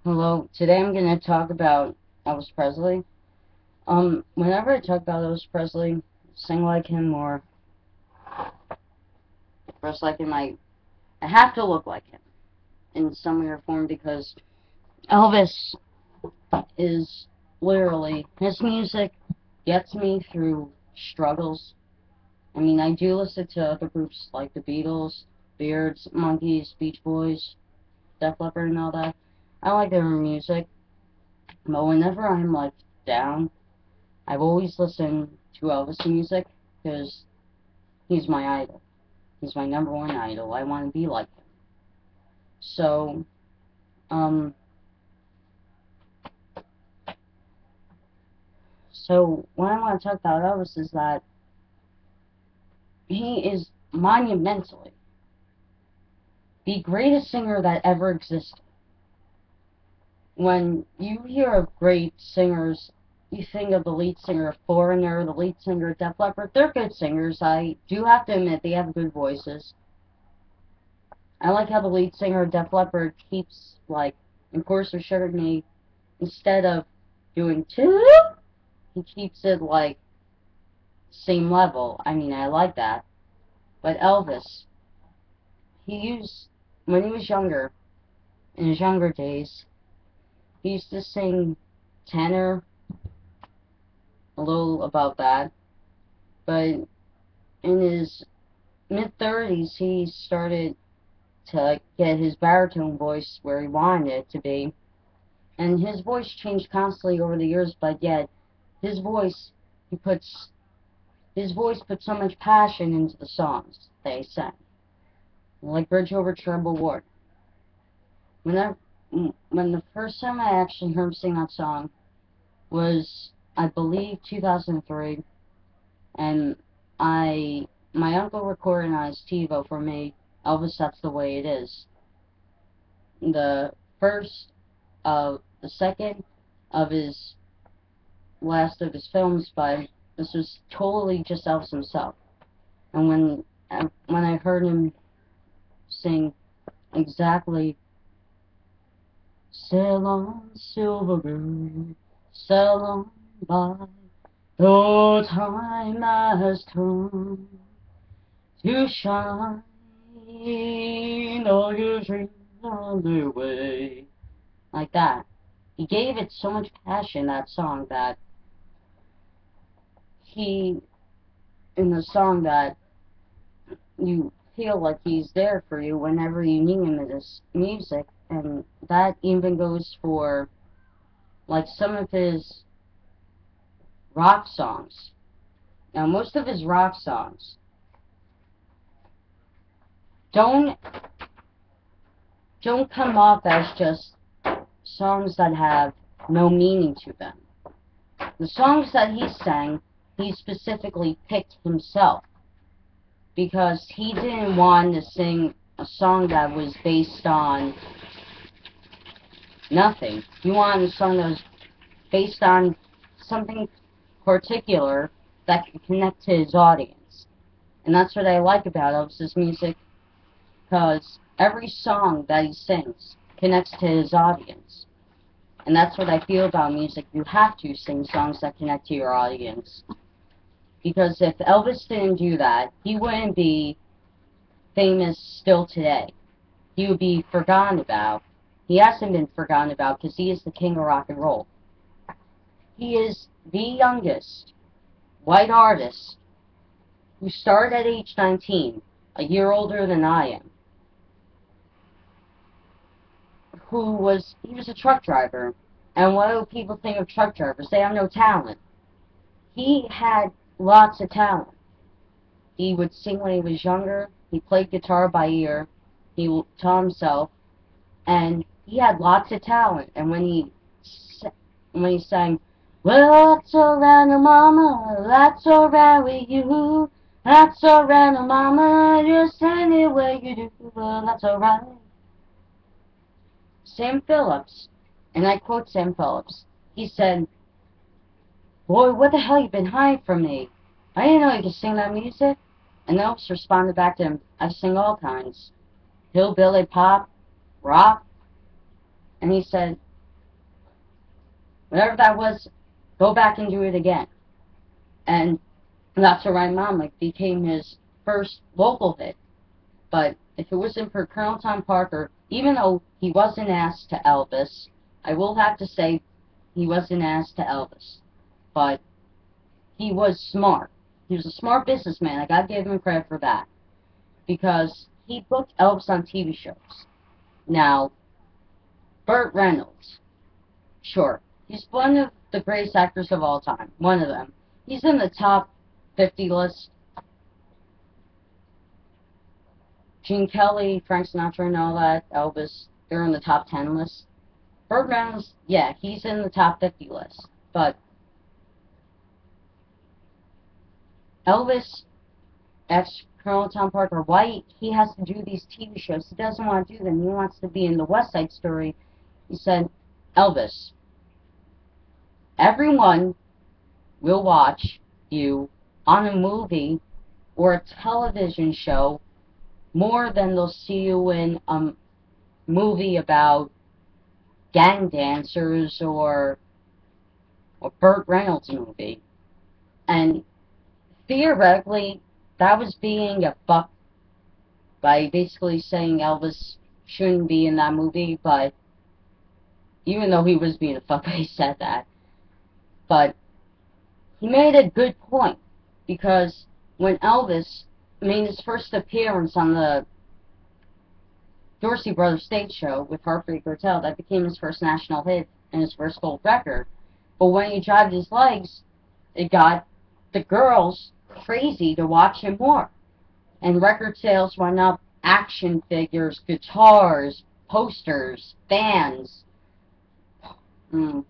Hello, today I'm going to talk about Elvis Presley. Whenever I talk about Elvis Presley, sing like him or dress like him, I have to look like him in some way or form because Elvis is literally, his music gets me through struggles. I mean, I do listen to other groups like the Beatles, Beards, Monkees, Beach Boys, Def Leppard and all that. I like their music, but whenever I'm like down, I've always listened to Elvis music because he's my idol. He's my number one idol. I want to be like him. So, um, so what I want to talk about Elvis is that he is monumentally the greatest singer that ever existed. When you hear of great singers, you think of the lead singer of Foreigner, the lead singer of Def Leppard. They're good singers. I do have to admit they have good voices. I like how the lead singer of Def Leppard keeps, like, in Course of Sugar Me, instead of doing two, he keeps it, like, same level. I mean, I like that. But Elvis, he used, when he was younger, in his younger days, he used to sing tenor, a little above that. But in his mid-30s, he started to get his baritone voice where he wanted it to be. And his voice changed constantly over the years, but yet his voice, he puts his voice put so much passion into the songs they sang, like Bridge Over Troubled Water. When I, when the first time I actually heard him sing that song was, I believe, 2003, and my uncle recorded on his TiVo for me, Elvis, That's the Way It Is. The first, the second of his last of his films, but this was totally just Elvis himself. And when I heard him sing exactly "Sail on, silver bird, sail on by, though time has come to shine all your dreams on their way," like that. He gave it so much passion, that song, that he, in the song, that you feel like he's there for you whenever you need him in his music, and that even goes for, like, some of his rock songs. Now, most of his rock songs don't don't come off as just songs that have no meaning to them. The songs that he sang, he specifically picked himself, because he didn't want to sing a song that was based on nothing. He wanted a song that was based on something particular that could connect to his audience. And that's what I like about Elvis's music, because every song that he sings connects to his audience. And that's what I feel about music. You have to sing songs that connect to your audience. Because if Elvis didn't do that, he wouldn't be famous still today. He would be forgotten about. He hasn't been forgotten about because he is the king of rock and roll. He is the youngest white artist who started at age 19, a year older than I am, he was a truck driver. And what do people think of truck drivers? They have no talent. He had lots of talent. He would sing when he was younger. He played guitar by ear. He taught himself, and he had lots of talent. And when he sang, "Well, that's alright, no mama, that's alright with you. That's alright, no mama, just any way you do, well, that's alright." Sam Phillips, and I quote Sam Phillips, he said, "Boy, what the hell you been hiding from me? I didn't know you could sing that music." And Elvis responded back to him, "I sing all kinds. Hillbilly, pop, rock." And he said, Whatever that was, go back and do it again. And that's where my mom like became his first local hit. But if it wasn't for Colonel Tom Parker, even though he wasn't asked to Elvis, I will have to say he wasn't asked to Elvis. But he was smart. He was a smart businessman. I gotta give him credit for that. Because he booked Elvis on TV shows. Now, Burt Reynolds, sure, he's one of the greatest actors of all time. One of them. He's in the top 50 list. Gene Kelly, Frank Sinatra and all that, Elvis, they're in the top 10 list. Burt Reynolds, yeah, he's in the top 50 list. But Elvis asked Colonel Tom Parker why he has to do these TV shows. He doesn't want to do them. He wants to be in the West Side Story. He said, Elvis, everyone will watch you on a movie or a television show more than they'll see you in a movie about gang dancers or a Burt Reynolds movie. And theoretically, that was being a fuck by basically saying Elvis shouldn't be in that movie, but even though he was being a fuck, he said that. But he made a good point, because when Elvis made his first appearance on the Dorsey Brothers stage show with Heartbreak Hotel, that became his first national hit and his first gold record. But when he drived his legs, it got the girls crazy to watch him more. And record sales went up, action figures, guitars, posters, fans,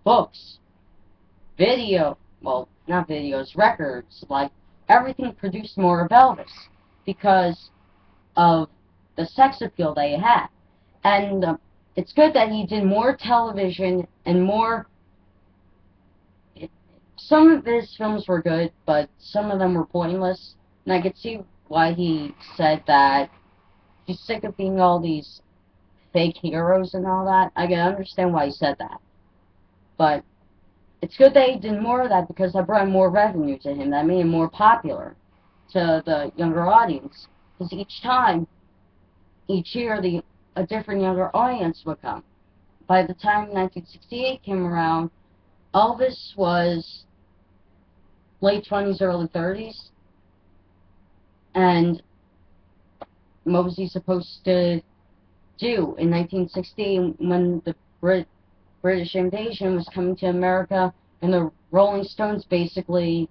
books, video, well, not videos, records, like everything produced more of Elvis because of the sex appeal that he had. And it's good that he did more television and more. Some of his films were good, but some of them were pointless. And I could see why he said that he's sick of being all these fake heroes and all that. I can understand why he said that. But it's good that he did more of that because that brought more revenue to him. That made him more popular to the younger audience. Because each year, a different younger audience would come. By the time 1968 came around, Elvis was late 20s, early 30s. And what was he supposed to do in 1960 when the British invasion was coming to America and the Rolling Stones basically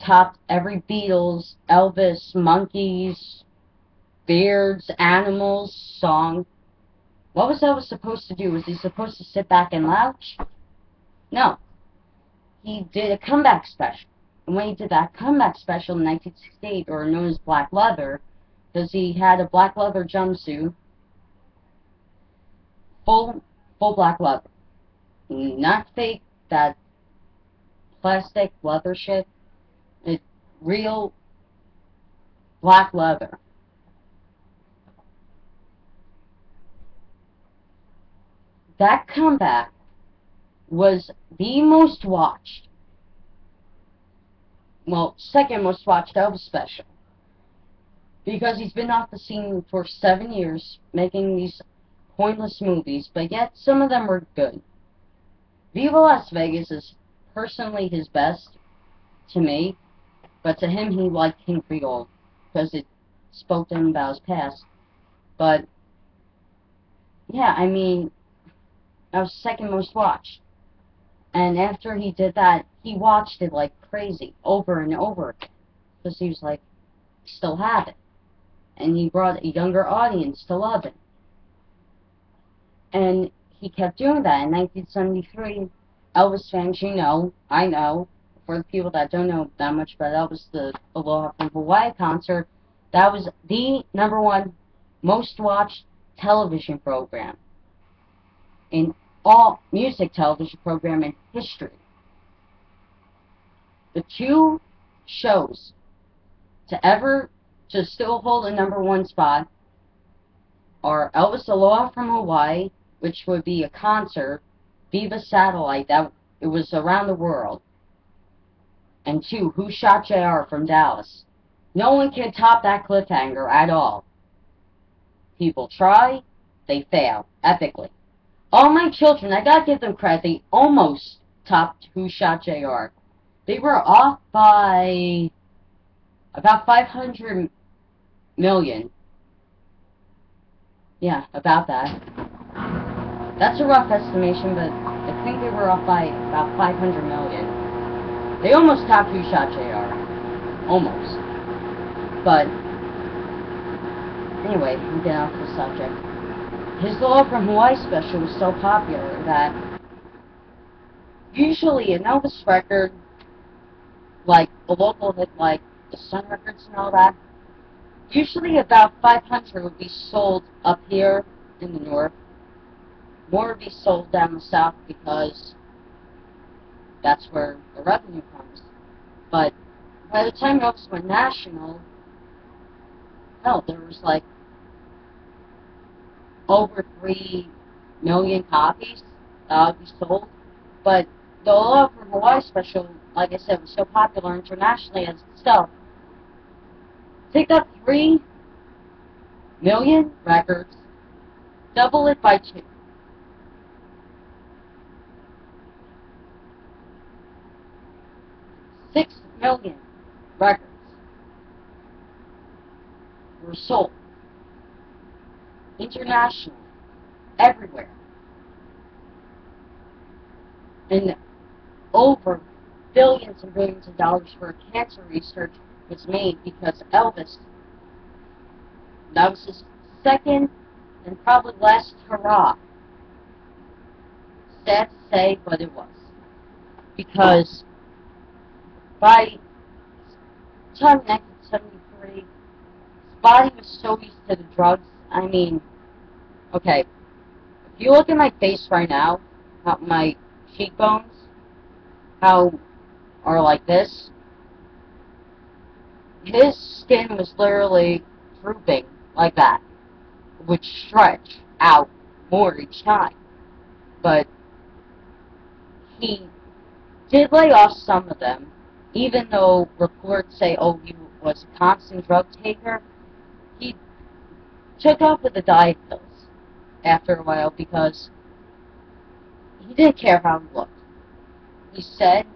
topped every Beatles, Elvis, Monkees, Beards, Animals song? What was Elvis supposed to do? Was he supposed to sit back and lounge? No. He did a comeback special. And when he did that comeback special in 1968, or known as Black Leather, because he had a black leather jumpsuit, full black leather. Not fake, that plastic leather shit. It's real black leather. That comeback was the most watched, well, second most watched Elvis special. Because he's been off the scene for 7 years, making these pointless movies, but yet some of them were good. Viva Las Vegas is personally his best to me, but to him he liked King Creole because it spoke to him about his past. But yeah, I mean, that was second most watched. And after he did that, he watched it like crazy over and over again because he was like, still have it. And he brought a younger audience to love it. And he kept doing that. In 1973, Elvis fans, you know, I know, for the people that don't know that much about Elvis, the Aloha from Hawaii concert, that was the #1 most watched television program in all music television program in history. The two shows to still hold a #1 spot are Elvis Aloha from Hawaii, which would be a concert, Viva Satellite, that it was around the world. And 2, Who Shot JR from Dallas. No one can top that cliffhanger at all. People try, they fail, epically. All my children, I gotta give them credit, they almost topped Who Shot JR. They were off by about 500 million. Yeah, about that. That's a rough estimation, but I think they were off by about 500 million. They almost topped Who Shot JR. Almost. But, anyway, I'm getting off the subject. His Law from Hawaii special was so popular that usually an Elvis record, like the local hit, like the Sun Records and all that, usually about 500 would be sold up here in the north. More would be sold down the south because that's where the revenue comes. But by the time Elvis went national, hell, there was like over 3 million copies that would be sold. But the Law from Hawaii special, like I said, was so popular internationally as itself. Take that 3 million records, double it by 2. 6 million records were sold internationally, everywhere. And over billions and billions of dollars for cancer research was made because Elvis, that was his second and probably last hurrah. Sad to say, but it was. Because by the time 1973, his body was so used to the drugs. I mean, okay, if you look at my face right now, how my cheekbones, how are like this, his skin was literally drooping like that, which stretch out more each time. But he did lay off some of them, even though reports say, oh, he was a constant drug taker. He took off with the diet pills after a while because he didn't care how he looked. He said,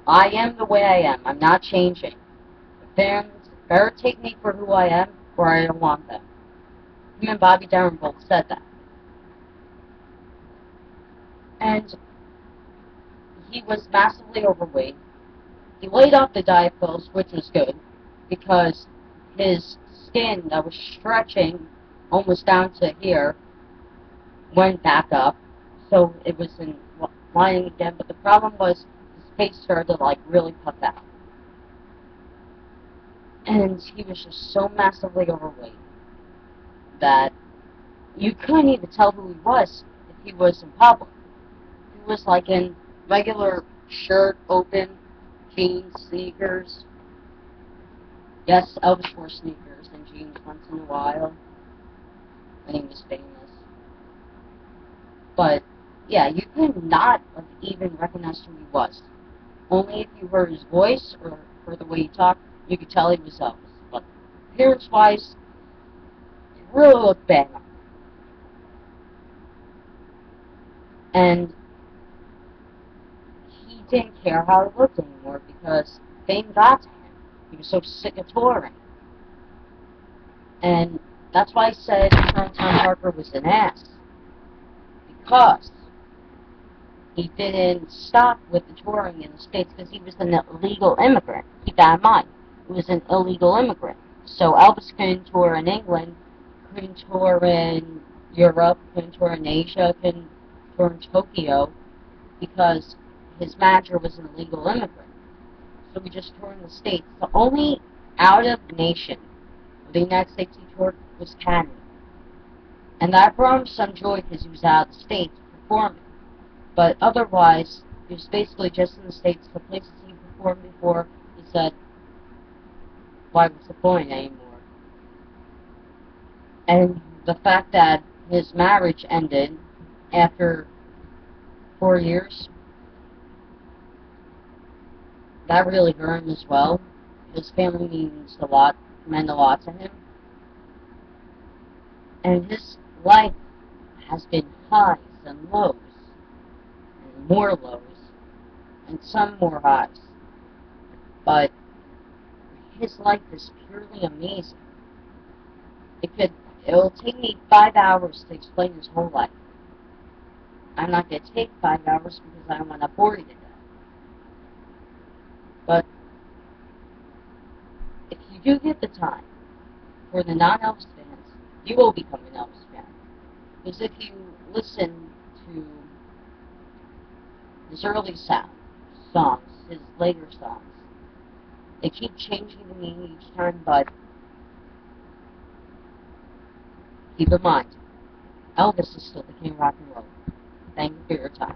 I am the way I am. I'm not changing. The fans better take me for who I am or I don't want them. Him and Bobby Darin both said that. And he was massively overweight. He laid off the diet pills, which was good, because his skin that was stretching almost down to here went back up, so it was in lining again. But the problem was his face started to like really puff out, and he was just so massively overweight that you couldn't even tell who he was if he was in public. He was like in regular shirt, open, jeans, sneakers. Yes, Elvis wore sneakers and jeans once in a while when he was famous. But, yeah, you could not have even recognized who he was. Only if you heard his voice or the way he talked, you could tell he was Elvis. But appearance-wise, he really looked bad. And he didn't care how he looked anymore because fame got to him. He was so sick of touring. And that's why I said Tom Parker was an ass. Because he didn't stop with the touring in the States because he was an illegal immigrant. Keep that in mind. He was an illegal immigrant. So Elvis couldn't tour in England, couldn't tour in Europe, couldn't tour in Asia, couldn't tour in Tokyo because his manager was an illegal immigrant. So we just toured in the States. The only out-of-nation of the United States he toured was Canada. And that brought him some joy because he was out of the States performing. But otherwise, he was basically just in the States. The places he performed before, he said, why was the point anymore? And the fact that his marriage ended after 4 years. That really hurt him as well. His family meant a lot to him. And his life has been highs and lows, and more lows, and some more highs. But his life is purely amazing. It'll take me 5 hours to explain his whole life. I'm not going to take 5 hours because I don't want to bore you to death. But if you do get the time, for the non-Elvis fans, you will become an Elvis fan. Because if you listen to his early songs, his later songs, they keep changing to me each time, but keep in mind, Elvis is still the king of rock and roll. Thank you for your time.